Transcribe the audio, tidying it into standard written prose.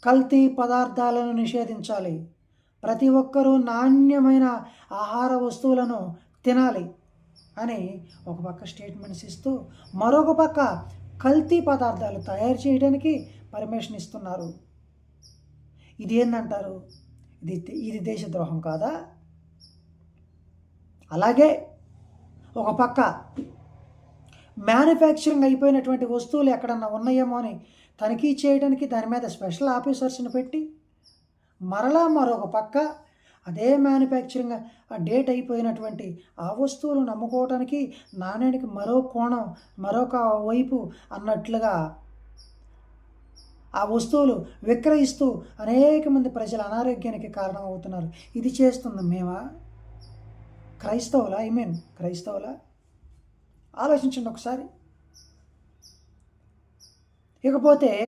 కల్తీ పదార్థాలను నిషేధించాలి. ప్రతి ఒక్కరూ నాణ్యమైన ఆహార వస్తువులను తినాలి అని ఒక పక్క స్టేట్మెంట్స్ ఇస్తూ, మరొక పక్క కల్తీ పదార్థాలు తయారు చేయడానికి పర్మిషన్ ఇస్తున్నారు. ఇది ఏందంటారు? ఇది దేశద్రోహం కాదా? అలాగే ఒక పక్క మ్యానుఫ్యాక్చరింగ్ అయిపోయినటువంటి వస్తువులు ఎక్కడన్నా ఉన్నాయేమో అని తనిఖీ చేయడానికి దాని మీద స్పెషల్ ఆఫీసర్స్ని పెట్టి, మరలా మరొక పక్క అదే మ్యానుఫ్యాక్చరింగ్ డేట్ అయిపోయినటువంటి ఆ వస్తువులు నమ్ముకోవడానికి నాణ్యానికి మరో కోణం, మరొక వైపు అన్నట్లుగా ఆ వస్తువులు విక్రయిస్తూ అనేక మంది ప్రజల అనారోగ్యానికి కారణం అవుతున్నారు. ఇది చేస్తుంది మేమా? క్రైస్తవులా? ఆలోచించండి ఒకసారి. ఇకపోతే